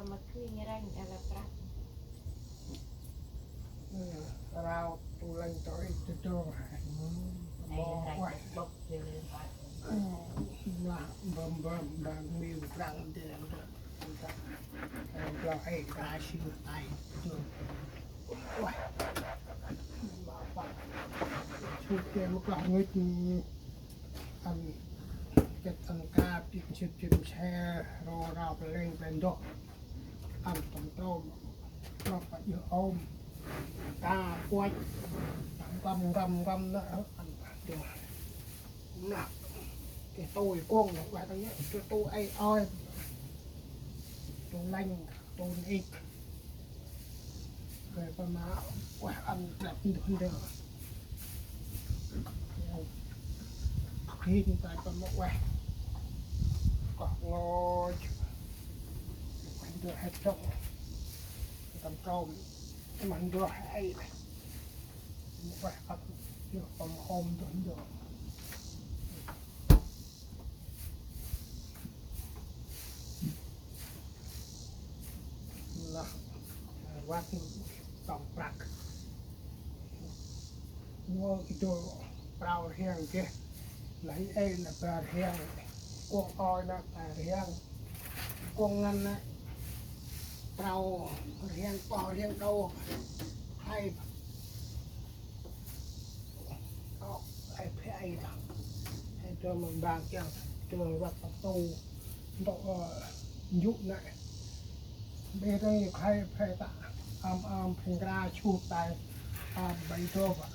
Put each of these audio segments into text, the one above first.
mà khi nghe ra người là prát rau tu lên tới từ trường mò quay bốc về lên phải là bơm đang miêu răng để cho hay ra siêu tay trường quay bảo bạn chụp cái một lòng người ăn cái ăn cá chụp xe rồi rau lên bên đó ăn tôm nó phải như ôm cá quay găm đó ăn được nè cái tôi con này qua đây cho tôi ai oi tôi lanh tôi ít rồi con má qua ăn đẹp được được khi tại con má qua còn ngồi mình được hết trộn cầm trộn mình được hay này qua ăn được còn ôm được là qua cái tổng bạc mua cái bao hiang kia lấy ấy là bao hiang cuồng oi là hiang cuồng ngăn á bao hiang to hiang đâu hay ai phải ai đó hay cho mình bàn cho mình bắt tu độ dụ này bây giờ hay phải ta phải ra chụp tại bảy tô vậy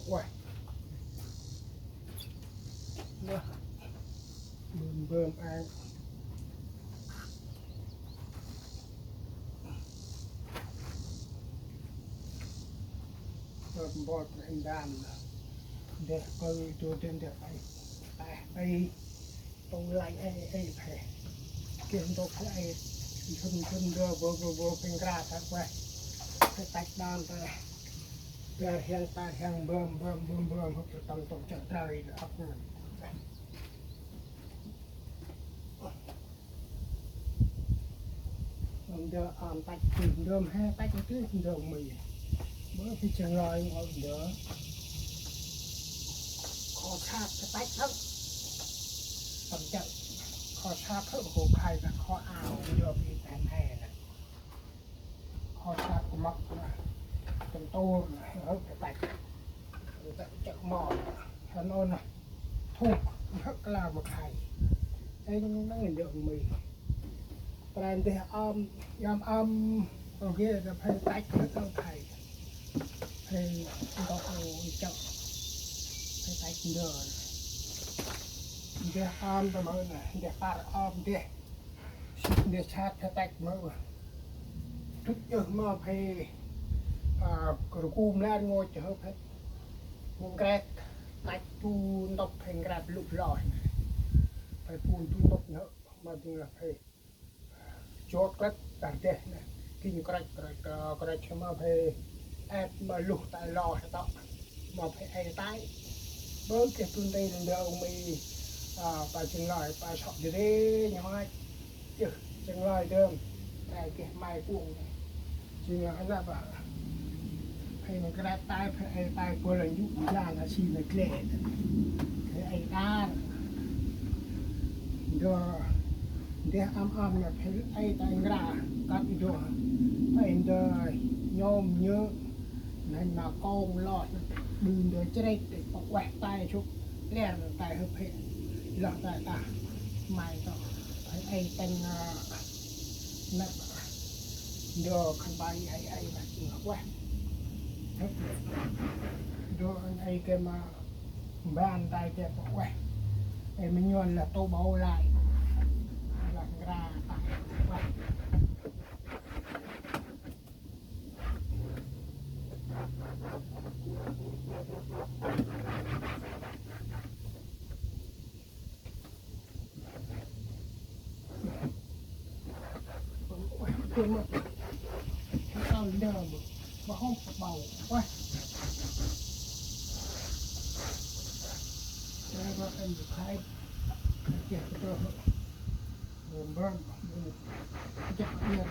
quay bơm ai bơm bọt anh đàn để coi tôi trên để phải tôi lại ai phải kiếm tôi phải thân vô bên ra thật vậy phải tách đàn thôi về hiện tại hàng bơm hoặc là tổng trở trời ấp giờ tách đơm hay tách cái đường mì bữa khi chờ rồi ngồi nữa khó sát cái tách thấp tầm trận khó sát thấp hồ khai là khó ảo giờ bị tàn hè này khó sát của mọc tầm tô ở cái tách chợ mò nó này thuộc rất là một thầy anh nó người đường mì bạn thì còn kia là phải tách hết ông thầy thì có chợ phải tách nửa để ta mới này để phạt để sát phải tách mới thức giờ mà phải cùm lên ngồi chờ phải ngồi gạt tách tu đọc thành gạt lụt lòi phải phun tu đọc nữa mà thì là phải chốt cất bản đề này kinh cái mà phải ép mà lụt tại lò sẽ tóc mà phải ai tái bớt cái tuần đây là đâu mi và chừng lại và sọt gì đấy nhà mai chừng lại đơm này cái mai cuồng chừng lại là bà hay mình cái tay phải ai tay của là giúp ra là xì là kệ cái ai ta rồi để là phải ai tay ra cắt rồi phải đời nhôm nhớ nên là con lọt đừng để chơi để quẹt tay chút lẹ tay hợp hệ lọt tay ta mày to phải ai tay nè đưa khăn bay ai là quẹt đưa ai cái mà bàn tay cái quẹt em mình nhon là tô bầu lại là ra tay quẹt mà tao đờ mà không bầu quá ก็เป็นคล้ายเกี่ยวกับตัวเบิ่มจะเปลี่ยน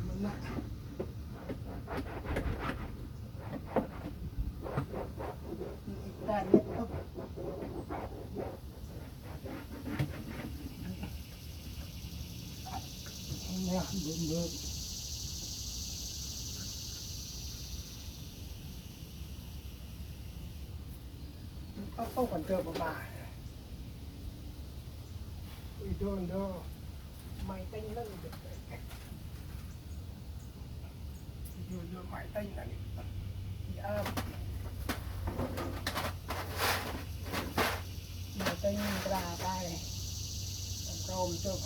มันนะแต่เล็กครับเนี่ยเบิ่มต้องกันเจอประมาณโดนโดไม่เต้นนั่นเด็กโดนไม่เต้นนั่นยาไม่เต้นกระดาษทำกรมจบ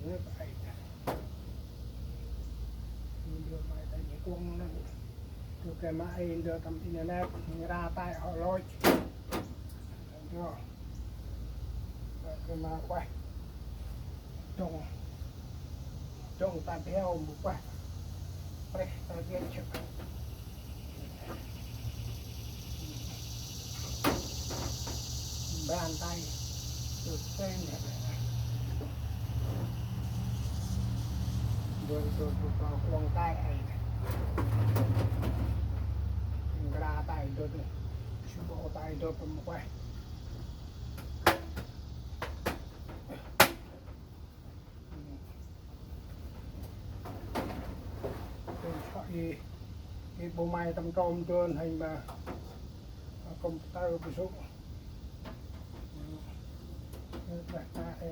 เลือกไอ้โดนไม่เต้นกวงนั่นตัวแกมาไอ้เดินทำที่นั่นแล้วราตายเอาลอยก็คือมาไปจงตาเดียวบุกไปตาเดียวเฉยบ้านไตจุดเส้นเนี่ยโดนตัวควงใต้ไอ้กระต่ายโดนชูโบตายโดนผมไปเป็นช่อยโบไม้ตำตอมโดนให้มาคอมพิวเตอร์ไปสุก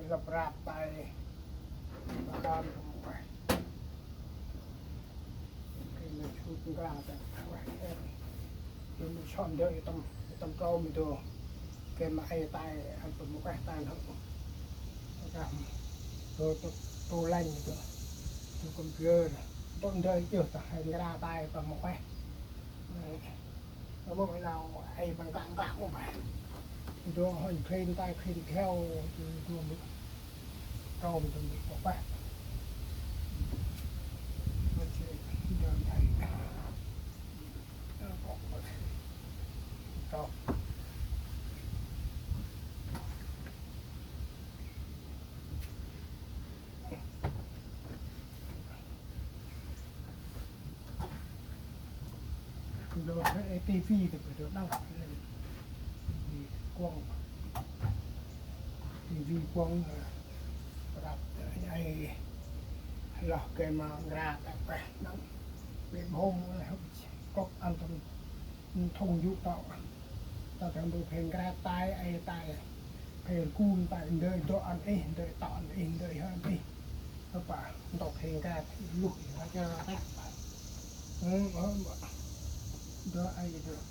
หลับราบไปมาดามผมไปคือชุดกลางแต่ไว้มันช่อนเยอะต้องโกมตัวเกมมาไอ้ตายอันผมก็ตายทั้งนะครับตัวเล่นตัวคอมพิวเตอร์ต้นเดินเยอะแต่ให้กระตายผมก็แล้วเมื่อเราไอ้บางกลางไปตัวหอยเคลนตายเคลนแค่ตัวมือโกมตัวนี้บอกไปมันจะเดินไปต่อโดนไอ้ตีฟี่แต่โดนนั่งเลยกว้างตีฟี่กว้างรับไอ้หลอกเกมมากระแต่ไปนั่งเป็นห้องอะไรครับก็อันตรายทงยุต่อต่อจากดูเพลงกระตายไอ้ตายเพลงกูนตายเดินตัวอันเองเดินต่ออันเองเดินฮะนี่แล้วป่ะตกเพลงกระลุกแล้วจะแตกไปเเดินไอ้เดิน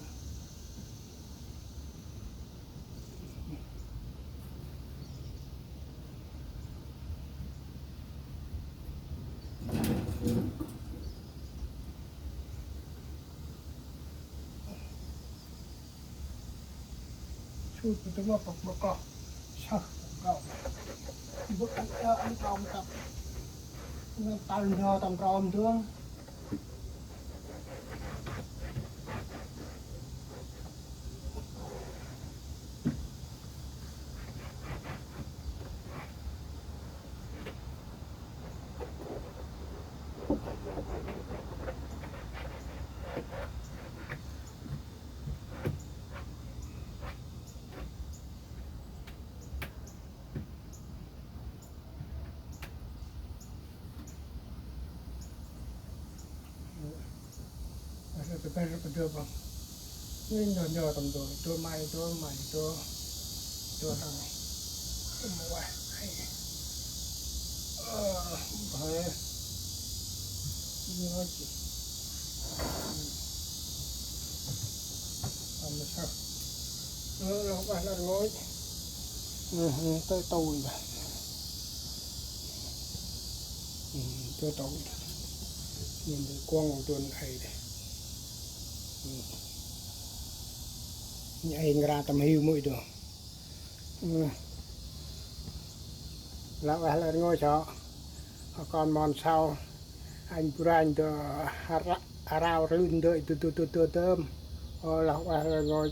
ชุดตัวว่าปกประกอบชักเราบุกอันตรอมกับตันเธอตำตรอมเรื่องจะเป็นระเบิดบ้างนี่ย่อตำตัวใหม่ตัวอะไรมาไว้ให้เฮ้ยนี่ว่าจีทำมาชักเราไปแล้วร้อยตัวโตแบบตัวโตnhìn thấy quang của tuần thầy đây nhảy ra tầm hiu mũi được là ngôi chó còn mòn sau anh Brian từ rau rừng đợi từ từ tơm là ngồi